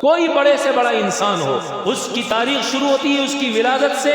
کوئی بڑے سے بڑا انسان ہو، اس کی تاریخ شروع ہوتی ہے اس کی ولادت سے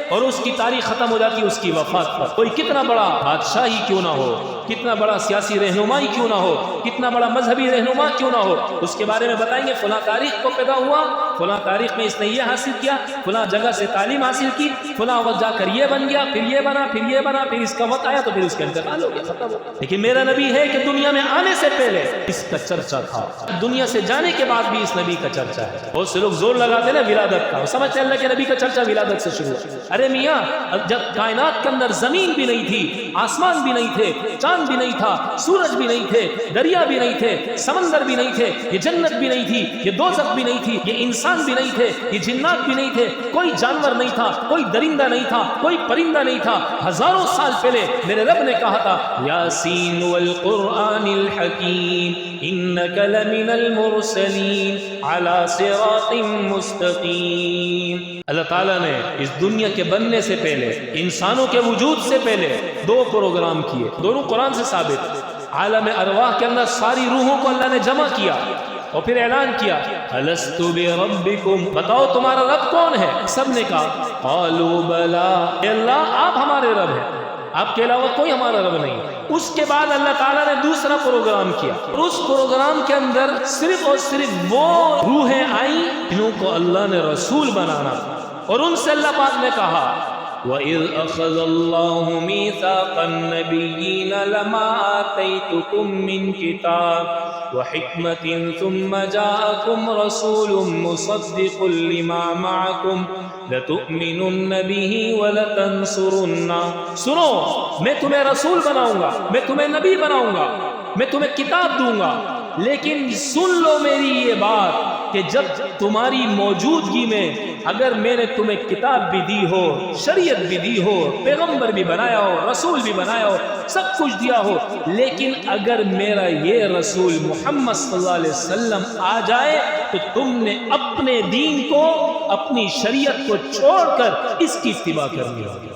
اور اس کی تاریخ ختم ہو جاتی ہے اس کی وفات پر۔ کوئی کتنا بڑا بادشاہ ہی کیوں نہ ہو، کتنا بڑا سیاسی رہنمائی کیوں نہ ہو، کتنا بڑا مذہبی رہنما کیوں نہ ہو، اس کے بارے میں بتائیں گے فلاں تاریخ کو پیدا ہوا، فلاں تاریخ میں اس نے یہ حاصل کیا، فلاں جگہ سے تعلیم حاصل کی، فلاں وقت جا کر یہ بن گیا، پھر یہ بنا، پھر یہ بنا، پھر اس کا وقت آیا تو پھر اس کا انتقال ہو گیا، ختم ہو گیا۔ لیکن میرا نبی ہے کہ دنیا میں آنے سے پہلے اس کا چرچا تھا، دنیا سے جانے کے بعد بھی اس نبی کا چرچا ہے۔ بہت سے لوگ زور لگاتے ہیں نا ولادت کا، سمجھتے ہیں اللہ کے نبی کا چرچا ولادت سے شروع ہے۔ ارے میاں، جب کائنات کے اندر زمین بھی نہیں تھی، آسمان بھی نہیں تھے، چاند بھی نہیں تھا، سورج بھی نہیں تھے، دریا بھی نہیں تھے، سمندر بھی نہیں تھے، یہ جنت بھی نہیں تھی، یہ دوزخ بھی نہیں تھی، یہ انسان بھی نہیں تھے، یہ جنات بھی نہیں تھے، کوئی جانور نہیں تھا، کوئی درندہ نہیں تھا، کوئی پرندہ نہیں تھا۔ ہزاروں سال پہلے میرے رب نے کہا تھا یاسین والقرآن الحکیم انک لمن المرسلین علی صراط مستقیم۔ اللہ تعالیٰ نے اس دنیا کے بننے سے پہلے، انسانوں کے وجود سے پہلے دو پروگرام کیے، دونوں قرآن سے ثابت۔ عالم ارواح کے اندر ساری روحوں کو اللہ نے جمع کیا اور پھر اعلان کیا الست بربکم، بتاؤ تمہارا رب کون ہے؟ سب نے کہا قالوا بلا، اے اللہ آپ ہمارے رب ہیں، آپ کے علاوہ کوئی ہمارا رب نہیں۔ اس کے بعد اللہ تعالیٰ نے دوسرا پروگرام کیا، اور اس پروگرام کے اندر صرف اور صرف وہ روحیں آئیں جنہوں کو اللہ نے رسول بنانا تھا، اور ان سے اللہ پاک نے کہا وَإِذْ أَخَذَ اللَّهُ مِيثَاقَ النَّبِيِّينَ لَمَا آتَيْتُكُم مِّن كِتَابٍ وَحِكْمَةٍ ثُمَّ جَاءَكُمْ رَسُولٌ مُصَدِّقٌ لِّمَا مَعَكُمْ لَتُؤْمِنُنَّ بِهِ وَلَتَنصُرُنَّهُ۔ سنو، میں تمہیں رسول بناؤں گا، میں تمہیں نبی بناؤں گا، میں تمہیں کتاب دوں گا، لیکن سن لو میری یہ بات کہ جب تمہاری موجودگی میں اگر میں نے تمہیں کتاب بھی دی ہو، شریعت بھی دی ہو، پیغمبر بھی بنایا ہو، رسول بھی بنایا ہو، سب کچھ دیا ہو، لیکن اگر میرا یہ رسول محمد صلی اللہ علیہ وسلم آ جائے تو تم نے اپنے دین کو، اپنی شریعت کو چھوڑ کر اس کی اتباع کرنی ہوگی۔